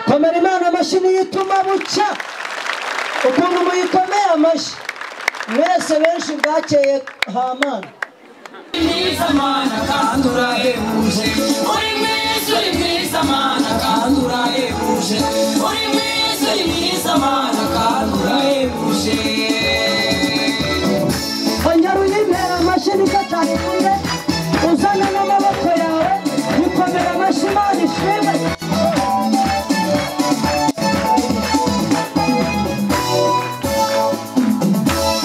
komera Imana amashyi yituma bucya ukuntu muyikomeye amashyi mwese benshi bwakeye Hamana mwiza mana kandi urahebuje uri mwiza mana kandi urahebuje uri mwiza mana kandi urahebuje ongera uyimpera amashyi niko cyane kumwe uzana n'amaboko yawe yikomera amashyi Imana ishimwe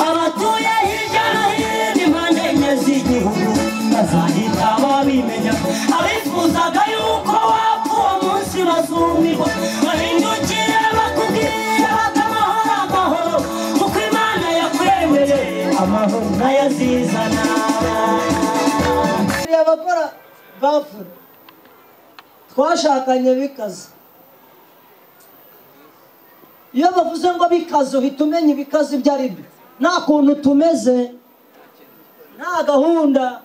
abatuye hirya no hino impande enye z'igihugu bazahita babimenya abifuzaga yuko wapfa uwo munsi bazumirwa bahindukire bakubwire amahoro kuko Imana yakwemereye amahoro ntayazizana abakora bafura twashakanye bikaze iyo bavuze ngo bikaze uhita umenya ibikaze ibyo ari byo nta kuntu tumeze nta gahunda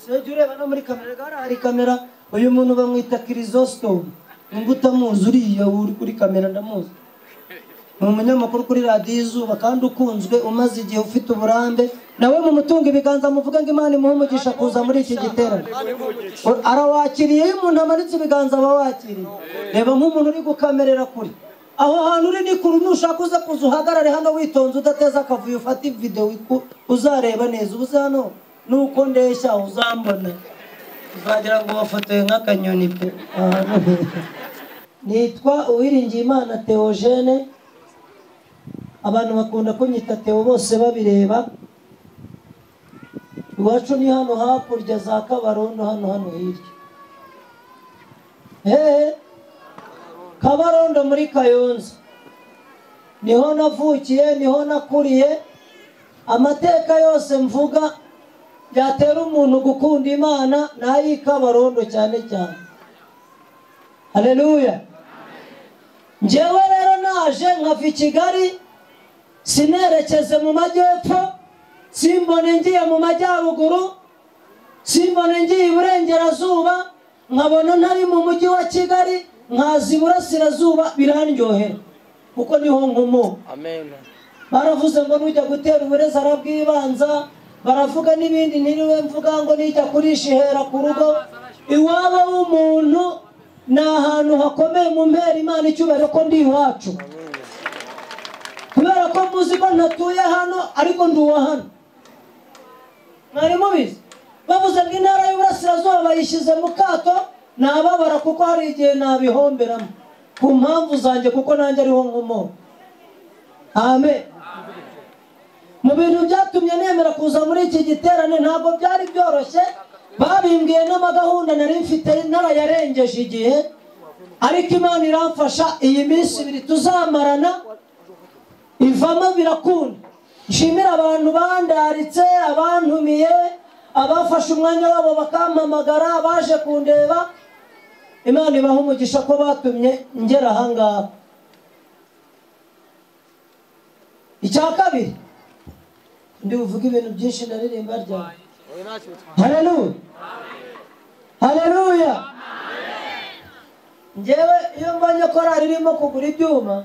sejya ureba no muri kamera hari kamera uyu muntu bamwita Kirisostome ngo utamuzi uriya uri kuri kamera ndamuzi ni umunyamakuru kuri radiyo Izuba kandi ukunzwe umaze igihe ufite uburambe nawe mu mutungo ibiganza muvuga ngo Imana imuhe umugisha kuza muri iki giterane arawakiriye iyo umuntu amanitse ibiganza aba wakiriye reba nk'umuntu uri gukamerera kuri aho hantu uri ni kuru nushaka uza kuza uhagarare hano witonze udateza akavuyo ufata video uzareba neza ubuze hano nuko ndeshya uzambona uzagira ngo wafotoye nk'akanyoni pe nitwa Uwiringiyimana Theogene abantu bakunda kunyita Theo bose babireba iwacu ni hano hakurya za Kabarondo hano hirya Kabarondo muri Kayonza niho navukiye niho nakuriye amateka yose mvuga yatera umuntu gukunda Imana nayi Kabarondo cyane cyane haleluya njyewe rero naje nkava i Kigali sinerekeze mu majyepfo simbone ngiye mu majyaruguru simbone ngiye iburengerazuba nkabona ntari mu mujyi wa Kigali nkazi iburasirazuba birandyohera kuko niho nkomo amen baravuze ngo nujya gutera uburezi arabwibanza baravuga n'ibindi ntiriwe mvuga ngo nijya kurisha ihera ku rugo iwabo w'umuntu ni ahantu hakomeye mu mpera Imana icyubahiro ko ndi iwacu kubera ko muzi ko ntatuye hano ariko ndi uwa hano mwari mubizi bavuze ngo intara y'uburasirazuba bayishyize mu kato nababara kuko hari igihe nabihomberamo ku mpamvu zanjye kuko nanjye ariho nkomoka amen mu bintu byatumye nemera kuza muri iki giterane ntabwo byari byoroshye babimbwiye n'amagahunda nari mfite narayarengeje igihe ariko Imana iramfasha iyi minsi ibiri tuzamarana ivamo birakunda nshimira abantu bandaritse abantumiye abafashe umwanya wabo bakampamagara abaje kundeba Imana ibaha umugisha ko batumye ngera ahangaha icya kabiri ndi buvuga ibintu byinshi ndaririmba ryawe haleluya haleluya njyewe iyo mbonye korari irimo kugura ibyuma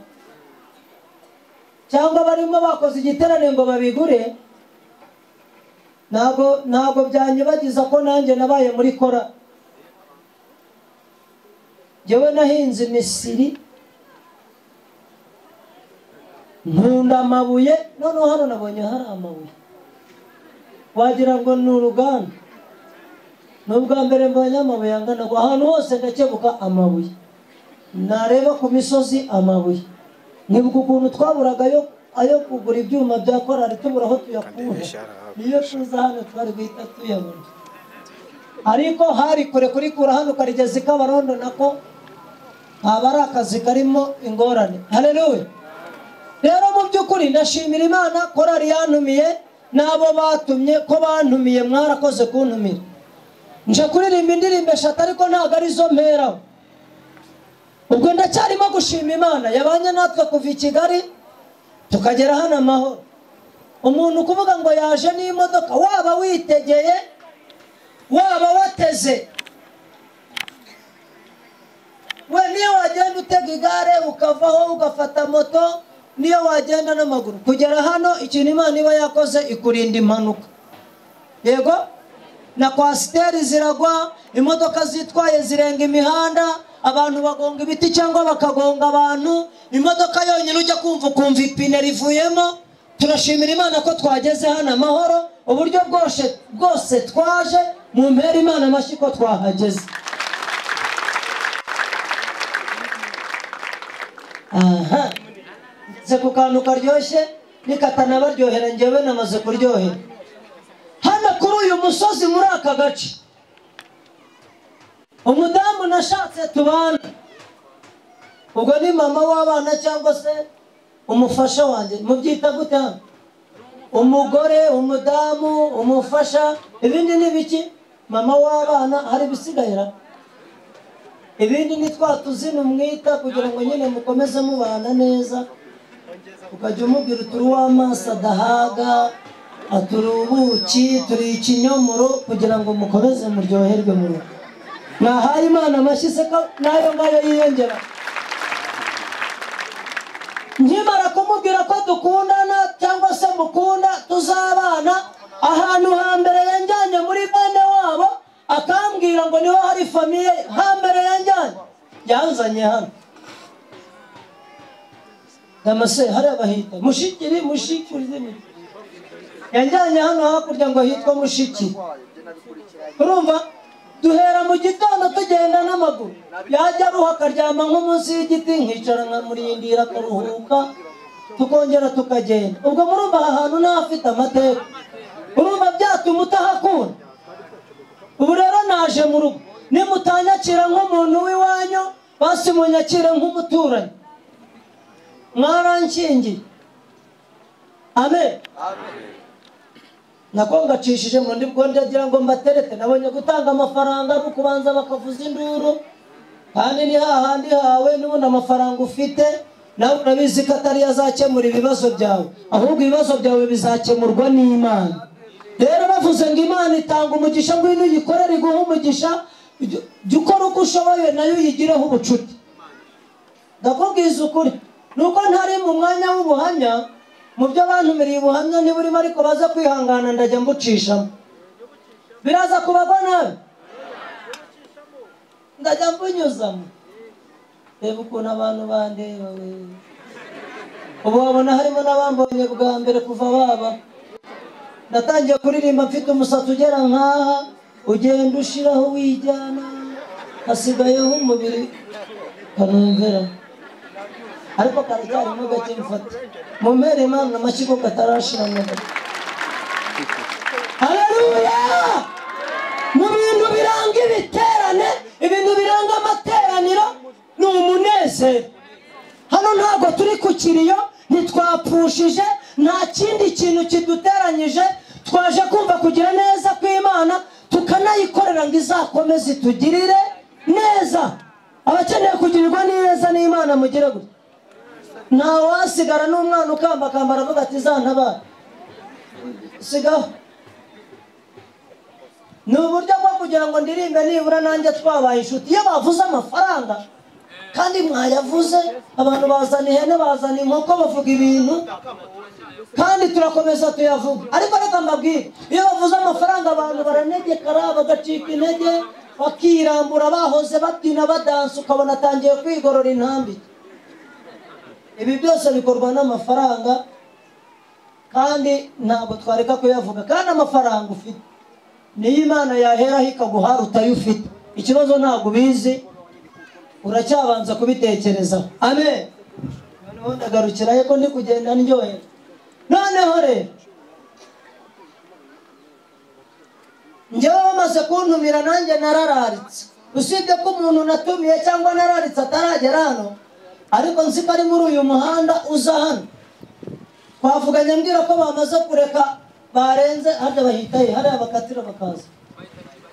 cyangwa barimo bakoze igiterane ngo babigure ntabwo byanyibagiza ko nanjye nabaye muri kora njyewe nahinze Misiri nkunda amabuye noneho hano nabonye hari amabuye wagira ngo ni uruganda n'ubwa mbere mbonye amabuye angana ngo ahantu hose ndakebuka amabuye nareba ku misozi amabuye nibuka ukuntu twaburaga ayo kugura ibyuma bya korari tubura aho tuyakura niyo tuza hano twari guhita tuyabona ariko hari kure kurikura hano karigeze i Kabarondo nako haba ari akazi karimo ingorane haleluya rero mu by'ukuri ndashimira Imana korari yantumiye n'abo batumye ko bantumiye mwarakoze kuntumira nje kuririmba indirimbo eshatu ariko ntabwo arizo mperaho ubwo ndacyarimo gushima Imana yabanye natwe kuva i Kigali tukagera hano amahoro umuntu kuvuga ngo yaje n'imodoka waba witegeye waba wateze we niyo wagenda utega igare ukavaho ugafata moto niyo wagenda n'amaguru kugera hano ikintu Imana iba yakoze ikurinda impanuka yego na kwasiteri ziragwa imodoka zitwaye zirenga imihanda abantu bagonga ibiti cyangwa bakagonga abantu imodoka yonyine ujya kumva ipine rivuyemo turashimira Imana ko twageze hano amahoro uburyo bwose twaje mu mpera Imana amashyi ko twahageze aha nze ku kantu karyoshye nikatana baryohera njyewe namaze kuryohera hano kuri uyu musozi muri aka gace umudamu nashatse tubana ubwo ni mama w'abana cyangwa se umufasha wanjye mubyita gute hano umugore umudamu umufasha ibindi ni biki mama w'abana hari bisigayira ibindi ni twatuzina umwita kugira ngo nyine mukomeze mubana neza ukajya umubwira turi w'amaso adahaga aturi ubuki turi ikinyomoro kugira ngo mukomeze muryoherwe mu rugo nahaye Imana amashyi se nayo ngayo yiyongera nkimara kumubwira ko dukundana cyangwa se mukunda tuzabana ahantu hambere yanjyanye muri bene wabo akambwira ngo niho hari famiye hambere yanzanye hano damase hari abahita mushikiri yanjyanye hano hakurya ngo hitwa mushikiri urumva duhera mu gitondo tugenda n'amaguru yajya aruha akaryama nko munsi y'igiti nkicara nkamurindira akaruhuka tukongera tukagenda ubwo murumva aha hantu ntahafite amateka urumva byatuma utahakunda ubu rero naje mu rugo nimutanyakira nk'umuntu w'iwanyu basi munyakire nk'umuturanyi mwarankingiye amen nako ngacishije mu ndibwo ndagira ngo mbaterete nabonye gutanga amafaranga ari kubanza bakavuza induru kandi ni hahandi hawe n'ubundi amafaranga ufite nawe urabizi ko atari yazakemura ibibazo byawe ahubwo ibibazo byawe bizakemurwa n'Imana rero bavuze ngo Imana itanga umugisha ngo ino uyikorere iguhe umugisha jya ukora uko ushoboye nayo uyigireho ubucuti ndakubwiza ukuri nuko ntari mu mwanya w'ubuhamya mu byo bantumiriye ubuhamya ntiburimo ariko baza kwihangana ndajya mbucishamo biraza kubagwa nabi ndajya mbunyuzamo reba ukuntu abantu bandeba ubu wabona harimo n'abambonye bwa mbere kuva baba natangiye kuririmba mfite umusatsi ugera nkaha ugenda ushiraho wijyana hasigayeho umubiri kanumvera ariko karacyarimo gake mfata mu mpera Imana amashyi ko katarashirana haleluya mu bintu biranga ibiterane ibintu biranga amateraniro ni umunezero hano ntabwo turi ku kiriyo ntitwapfushije nta kindi kintu kiduteranyije twaje kumva kugira neza kw'Imana tukanayikorera ngo izakomeze itugirire neza abakeneye kugirirwa neza n'Imana mugire gutya nta wasigara n'umwana ukambakamba aravuga ati zantabara sigaho ni uburyo bwo kugira ngo ndirimbe nibura nanjye twabaye inshuti iyo bavuze amafaranga kandi mwayavuze abantu bazana ihene bazana inkoko bavuga ibintu kandi turakomeza tuyavuga ariko reka mbabwire iyo bavuze amafaranga abantu baranegekara bagacika intege bakirambura bahoze babyina badansa ukabona atangiye kwigorora intambwe ibi byose bikorwa n'amafaranga kandi ntabwo twareka kuyavuga kandi amafaranga ufite niyo Imana yaheraho ikaguha utayo ufite ikibazo ntabwo ubizi uracyabanza kubitekerezaho amen noneho ndagarukira he ko ndi kugenda ndyohera noneho rero njyewe bamaze kuntumira nanjye narararitse usibye ko umuntu natumiye cyangwa nararitse ataragera hano ariko nzi ko ari muri uyu muhanda uza hano twavuganye mbwira ko bamaze kureka barenze harya bahitaye hariya bakatira bakaza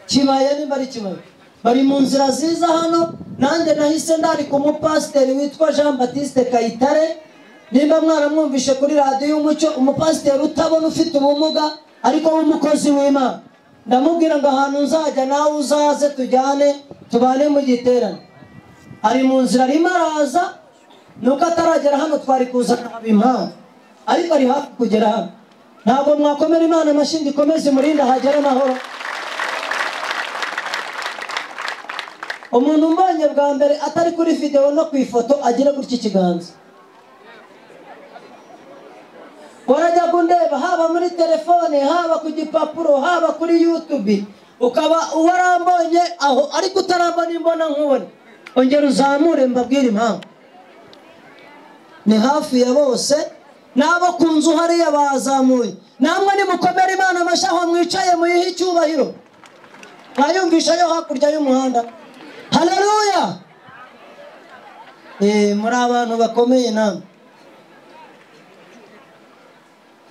kibaye nimba ari kibaye bari mu nzira ziza hano nanjye nahise ndari ku mupasiteri witwa Jean Baptiste Kayitare nimba mwaramwumvishe kuri radiyo y'umucyo umupasiteri utabona ufite ubumuga ariko w'umukozi w'Imana ndamubwira ngo ahantu nzajya nawe uzaze tujyane tubane mu giterane ari mu nzira arimo araza nuko ataragera hano twari kuzana haba impamvu ariko ari hafi kugera hano ntabwo mwakomera Imana amashyi ikomeze murinda hagere amahoro umuntu mbonye bwa mbere atari kuri video no ku ifoto agira gutya ikiganza warajya kundeba haba muri telefone haba ku gipapuro haba kuri YouTube ukaba uwarambonye aho ariko utarambona imbona nkubone ongera uzamure mbabwire impamvu ni hafi ya bose nabo ku nzu hariya bazamuye namwe nimukomere Imana amashaho mwicaye muyihe icyubahiro mwayumvisha yo hakurya y'umuhanda haleluya muri abantu bakomeye namwe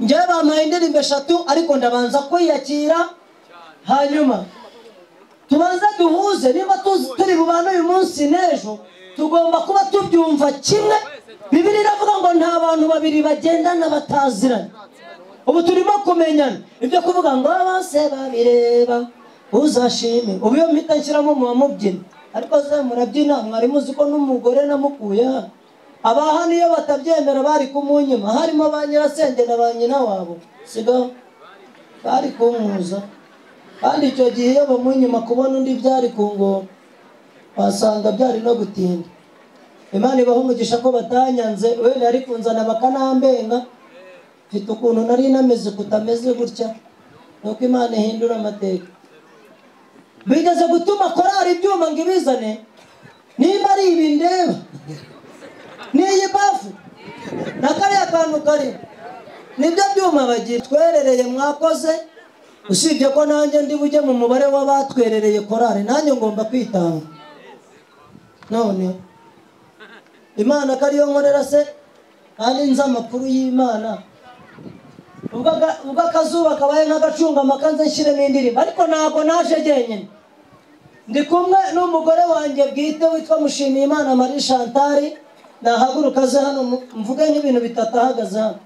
njye bampaye indirimbo 3 ariko ndabanza kwiyakira hanyuma tubanza duhuze niba turi bubana uyu munsi n'ejo tugomba kuba tubyumva kimwe Bibiliya iravuga ngo nta bantu babiri bagendana bataziranye ubu turimo kumenyana ibyo kuvuga ngo bose babireba uzashime ubu yo mpita nshyiramo mubyina ariko se murabyina mwari muzi ko n'umugore namukuye hano abaha niyo batabyemera bari kumunyuma harimo ba nyirasenge na ba nyina wabo sigaho bari kumuza kandi icyo gihe iyo bamunyuma kubona undi byari kungora wasanga byari no gutinda Imana ibaho umugisha ko batanyanze we nari kunzana bakanambenga mfite ukuntu nari nameze kutameze gutya nuko Imana ihindura amateka bigeze gutuma korari ibyuma ngo ibizane niba ari ibi ndeba niyi bafu nakariya kantu kari nibyo byuma bagira twerereye mwakoze usibye ko nanjye ndi bujye mu mubare w'abatwerereye korari nanjye ngomba kwitanga none Imana kariyo nkorera se kandi nza amakuru y'Imana ubwo akazuba kabaye nk'agacunga amakanze nshyiremo indirimbo ariko ntabwo naje jyenyine ndi kumwe n'umugore wanjye bwite witwa Mushimiyimana Marie Chantal nahaguruka aze hano mvuge nk'ibintu bitatu ahagaze hano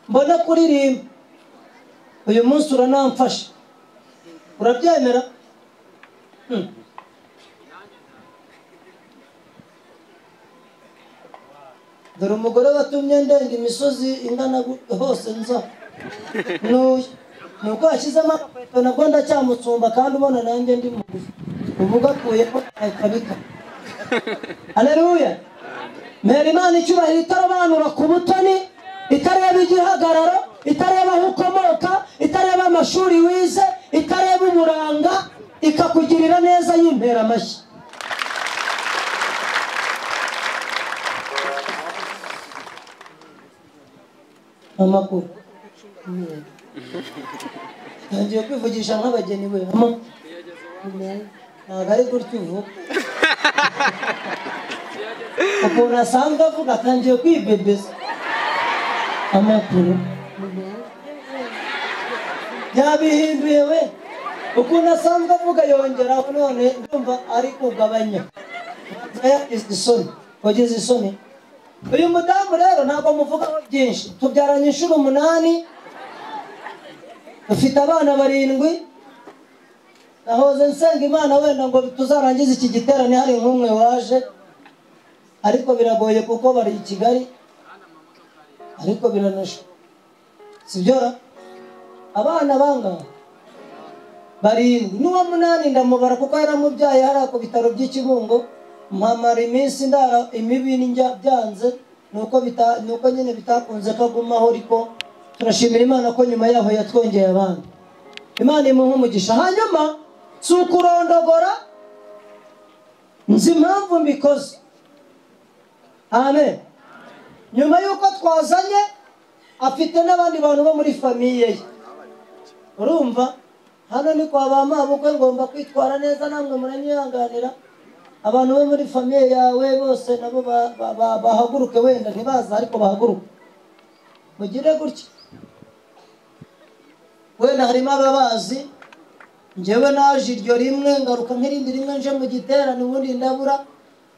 mbona kuririmba uyu munsi uranamfasha urabyemera dore umugore watumye ndenda imisozi ingana hose nza nuko yashyizemo agakweto nabwo ndacyamutsumba kandi ubona nanjye ndi mugufi uvuga akuye ko akabika haleluya mbere Imana icyubahiro itarobanura ku butoni itareba igihagararo itareba aho ukomoka itareba amashuri wize itareba uburanga ikakugirira neza yimpera amashyi amakuru ngiye kwivugisha nk'abageni we ntabwo ari gutyo uvuga ukuntu asanzwe avuga atangiye kwibebeza amakuru byabihinduye we ukuntu asanzwe avuga yongeraho none ndumva ari kugabanya yagize isoni wagize isoni uyu mudamu rero ntabwo muvugaho byinshi tubyaranye inshuro 8 dufite abana 7 nahoze nsenga Imana wenda ngo tuzarangize iki giterane hari nk'umwe waje ariko biragoye kuko bari i Kigali ariko biranasho sibyo abana banga 7 n'uwa 8 ndamubara kuko yaramubyaye hari ku bitaro by'Ikibungo mpamara iminsi ndara imibi n'injya byanze nuko nyine bitakunze kagumaho ariko turashimira Imana ko nyuma yaho yatwongeye abana Imana imuha umugisha hanyuma sukurondogora nzi impamvu mbikoze amen nyuma yuko twazanye afite n'abandi bantu bo muri famiye ye urumva hano ni kwa bamabukwe ngomba kwitwara neza namwe muranyihanganira abantu bo muri famiye yawe bose nabo bahaguruke wenda ntibaza ariko bahaguruke mugire gutya wenda harimo ababazi njyewe naje iryo rimwe ngaruka nk'irindi rimwe nje mu giterane ubundi ndabura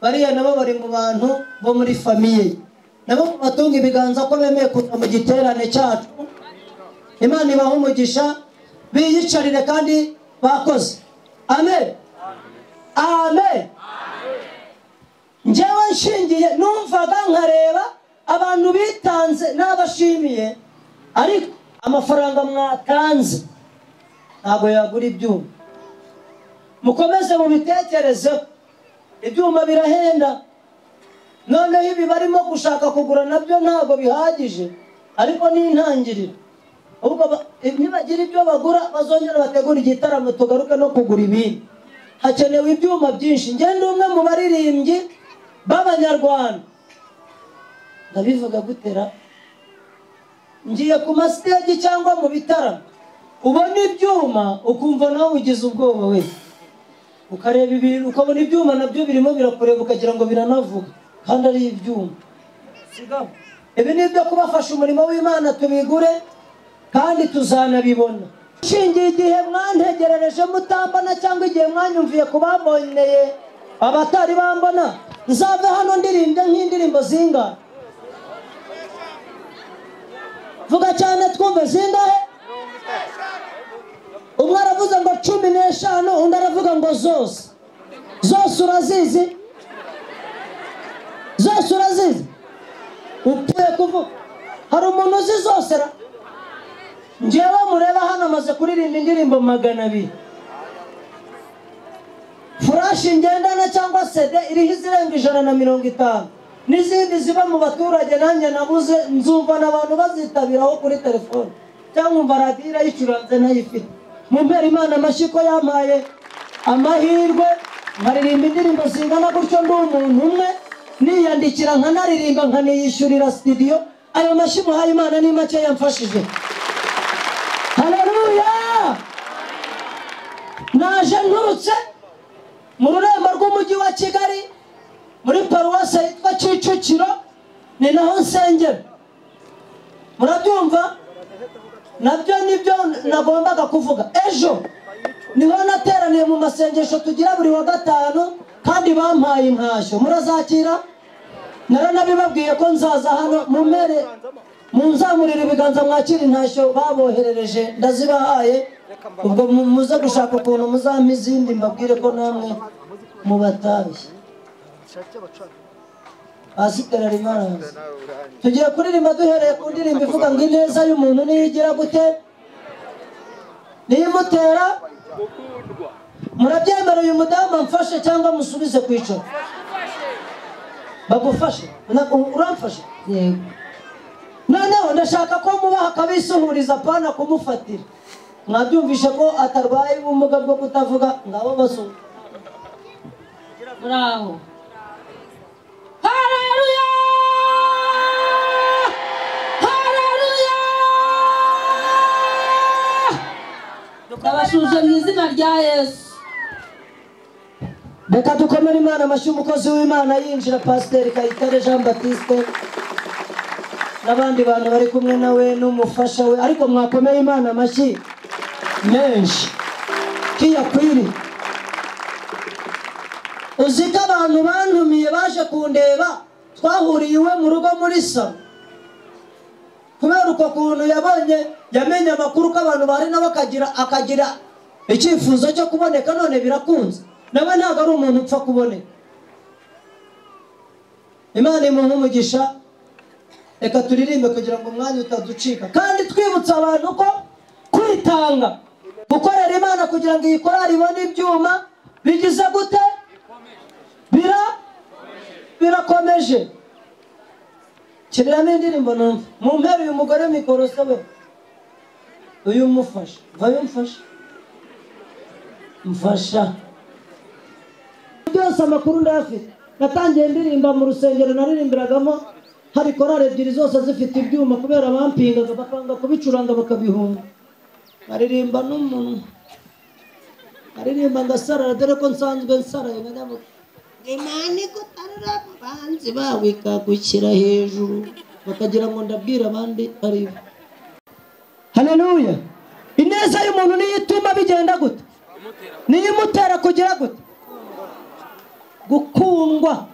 bariya nabo bari mu bantu bo muri famiye nabo batunga ibiganza ko bemeye kuza mu giterane cyacu Imana ibaha umugisha biyicarire kandi bakoze amen amen nshingiye numvaga nkareba abantu bitanze n'abashimiye, ariko amafaranga mwatanze ntabwo yagura ibyuma. Mukomeze mubitekerezeho, ibyuma birahenda. Noneho ibi barimo gushaka kugura nabyo ntabwo bihagije, ariko ni intangiriro. Ubwo nibagira ibyo bagura bazongera bategura igitaramo tugaruke no kugura ibindi. Hakenewe ibyuma byinshi. Ngende umwe mu baririmbyi b'Abanyarwanda, ndabivuga gutera, ngiye ku mastage cyangwa mu bitaramo, ubona ibyuma ukumva nawe ugize ubwoba we, ukareba ibintu ukabona ibyuma nabyo birimo birakureba ukagira ngo biranavuga kandi ari ibyuma. Ibi ni ibyo kubafasha umurimo w'Imana, tubigure kandi tuzanabibona. Shingiye igihe mwantegerereje mutambana cyangwa igihe mwanyumviye kubaboneye abatari bambona, nzave hano ndirimbye nk'indirimbo zingahe? Vuga cyane twumve, zingahe? Umwe aravuze ngo 15, undi aravuga ngo zose. Zose urazizi? Zose urazizi? Upfuye kuvuga. Hari umuntu uzi zose ra? Njyewe mureba hano amaze kuririmba indirimbo 200. Flash ngendana cyangwa CD iriho izirenga 150. N'izindi ziba mu baturage nanjye nabuze, nzumva n'abantu bazitabiraho kuri telefone cyangwa umva radiyo irayicuranze ntayifite. Mumpera Imana amashyi ko yampaye amahirwe nkaririmba indirimbo zingana gutyo ndi umuntu umwe, niyandikira nkanaririmba nkaniyishyurira studio. Ayo mashyi muhaye Imana ni make yamfashije. Haleluya! Naje nturutse mu rurembo rw'umujyi wa Kigali muri paruwasi yitwa Kicukiro, ni naho nsengera. Murabyumva? Nabyo nibyo nagombaga kuvuga. Ejo niho nateraniye mu masengesho tugira buri wa gatanu, kandi bampaye intashyo. Murazakira? Naranabibabwiye ko nzaza hano, munzamurira ibiganza mwakira intashyo baboherereje ndazibahaye. Ubwo muze gushaka ukuntu muzampa izindi mbabwire ko namwe mubatashye. Pasiteri Rimana, tugiye kuririmba duhereye ku ndirimbo ivuga ngo ineza y'umuntu niyigira gute? Niyimutera gukundwa. Murabyemera uyu mudamu amfashe cyangwa musubize kwicara? Bagufashe? Uramfashe? Yego. Noneho ndashaka ko mubaha akabisuhuriza pana kumufatira. Mwabyumvishe ko atarwaye ubumuga bwo kutavuga, ngabo basu. Bravo. Haleluya! Haleluya! Tukabashuje mu izina rya Yesu. Reka dukomere Imana amashyi, umukozi w'Imana yinjira, Pasiteri Kayitare Jean Baptiste n'abandi bantu bari kumwe nawe n'umufasha we, ariko mwakomeye Imana amashyi menshi kiyakwiri. Uziko abantu bantumiye baje kundeba, twahuriye iwe mu rugo muri salo, kubera uko kuntu yamenye amakuru ko abantu bari nabo akagira icyifuzo cyo kuboneka, none birakunze. Nawe ntabwo ari umuntu upfa kuboneka. Imana imuhe umugisha. Reka turirimbe kugira ngo umwanya utaducika, kandi twibutsa abantu ko kwitanga, gukorera Imana kugira ngo iyi korari ibone ibyuma bigize gute? Birakomeje. Kiriramo indirimbo numva. Mumpera uyu mugore mikoro se we. Uyu mufasha. Vayo mfasha. Mfasha. Byose amakuru ndafite. Natangiye ndirimba mu rusengero naririmbiragamo, hari korari ebyiri zose zifite ibyuma kubera bampingaga bakanga kubicuranga bakabihunga. Aririmba n'umuntu. Aririmba ngasarara, dore ko nsanzwe nsaraye nkajya Imana igutarura abanzi bawe ikagukira hejuru bakagira ngo ndabwira abandi ari. Haleluya! Ineza y'umuntu niyo ituma bigenda gute? Niyo imutera kugira gute? Gukundwa.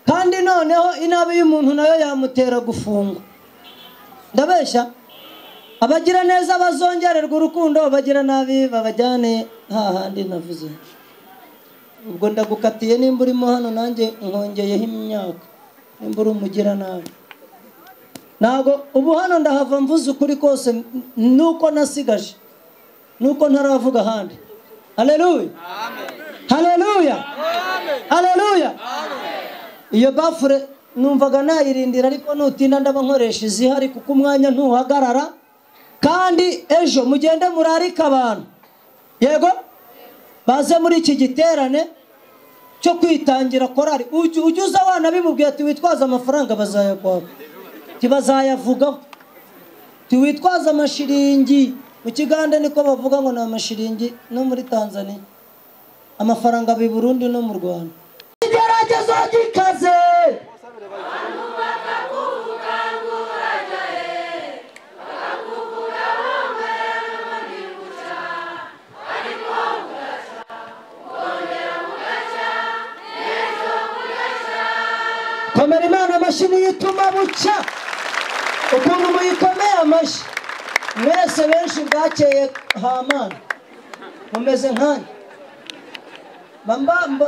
Kandi noneho inabi y'umuntu nayo yamutera gufungwa. Ndabeshya? Abagira neza bazongererwa urukundo, abagira nabi babajyane hahandi navuze. ubwo ndagukatiye nimba urimo hano nanjye nkongeyeho imyaka nimba uri umugira nabi ntago ubu hano ndahava mvuze ukuri kose nuko nasigaje nuko ntaravuga ahandi. Haleluya, haleluya, haleluya. Iyo bafure numvaga nayirindira ariko nutinda ndaba nkoresha izihari kuko umwanya ntuhagarara kandi ejo mugende murarika abantu yego baze muri iki giterane cyo kwitangira korari. Ujuza abana bimubwiye ati witwaza amafaranga bazayakwaka tibazayavugaho tiwitwaza amashiringi. Mu Kiganda niko bavuga ngo ni amashiringi no muri Tanzania amafaranga bi Burundi no mu Rwanda. Igeragezo gikaze komera Imana amashini yituma bucya ukuntu muyikomeye amashi mwese benshi bwakeye Hamana mumeze nkanye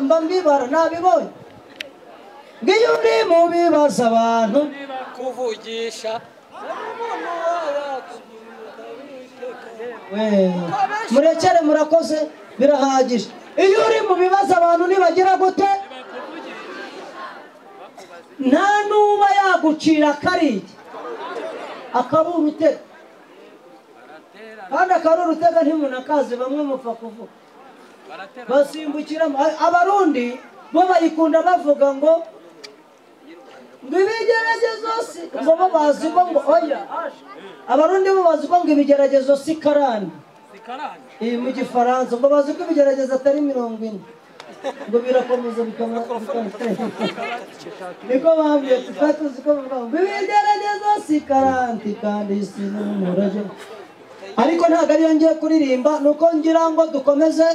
mba mbibara nabibonye ngiyo uri mu bibaza abantu kuvugisha murekere murakoze birahagije. Iyo uri mu bibaza abantu nibagira gute nta nuba yagucira kariye akaruru utega kandi akaruru utega ntimunakazi bamwe mupfa kuvuga basimbukira. Abarundi bo bayikunda bavuga ngo ibigeragezo si ngo bazi ko ngo oya Abarundi bo bazi ko ngo ibigeragezo si karani mu Gifaransa ngo bazi ko ibigeragezo atari 40 ngo birakomeza niko bambwiye tuzi ko ibigeragezo si karanti kandi si n'umuraje ariko ntabwo ariyo ngiye kuririmba nuko ngira ngo dukomeze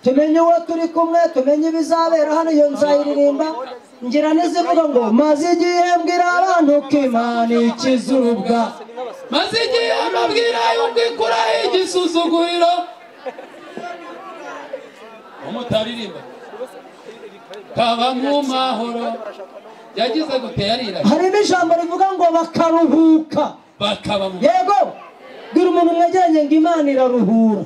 tumenye uwo turi kumwe tumenye ibizabera hano. Iyo nzayiririmba ngira nizivuga ngo maze igihe mbwira abantu ko Imana ikizubwa maze igihe mbabwira yuko ikuraho igisuzuguriro umutaririmba kaba mu mahoro yagize gute yarira. Hari n'ijambo rivuga ngo bakaruhuka bakaba mu yego bwira umuntu mwegeranye ngo Imana iraruhura.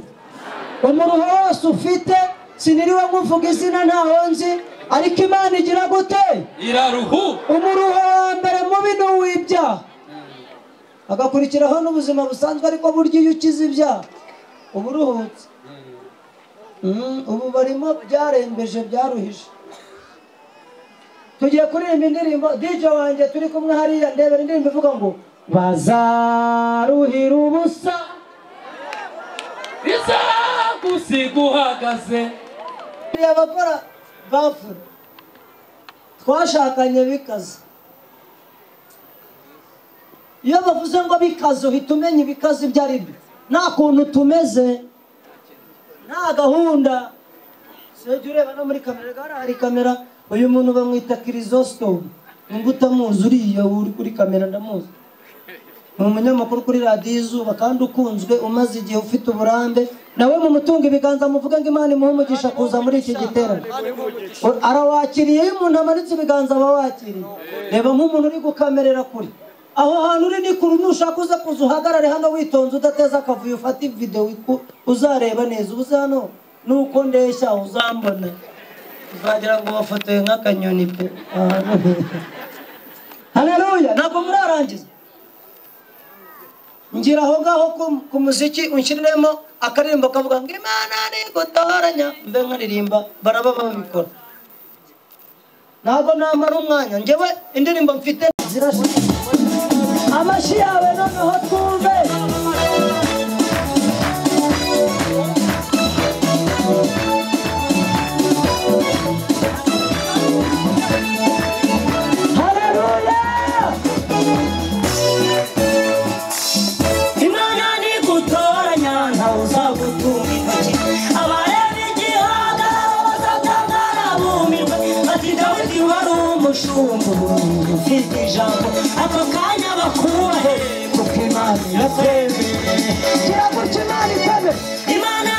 Umuruho wose ufite siniriwe nkuvuga izina ntaho nzi ariko Imana igira gute iraruhu. Umuruho wa mbere mubi no w'ibyaha agakurikiraho n'ubuzima busanzwe ariko burya iyo ukize ibyaha uba uruhutse. Ubu barimo byarembeje byaruhije. Tugiye kuririmba indirimbo DJ wanjye turi kumwe hariya ndebera indirimbo ivuga ngo bazaruhira ubusa bizagusiga uhagaze. Abakora bafure twashakanye bikaze iyo bavuze ngo bikaze uhita umenya ibikaze ibyo ari byo nta kuntu tumeze nta gahunda. Sejya ureba no muri kamera hari kamera uyu muntu bamwita Kirisostome ngo utamuzi uriya uri kuri kamera ndamuzi ni umunyamakuru kuri radiyo Izuba kandi ukunzwe umaze igihe ufite uburambe nawe mu mutungo ibiganza muvuga ngo Imana imuhe umugisha kuza muri iki giterane. Arawakiriye iyo umuntu amanitse ibiganza aba wakiriye. Reba nk'umuntu uri gukamerera kuri aho hantu uri ni kuri nushaka uza kuza uhagarare hano witonze udateza akavuyo ufate video uzareba neza ubuze hano nuko ndeshya uzambona uzagira ngo wafotoye nk'akanyoni pe. Haleluya ntabwo murarangiza ngira aho ngaho ku muziki unshiriremo akaririmbo kavuga ngo Imana ni gutoranya mbe nkaririmba baraba babikora ntabwo namara umwanya njyewe indirimbo mfite zirashira amashi yawe noneho twumve. Ufite ijambo ako kanya bakurahe kuko Imana irakwemeye. Gira gutya Imana ikwemeye. Imana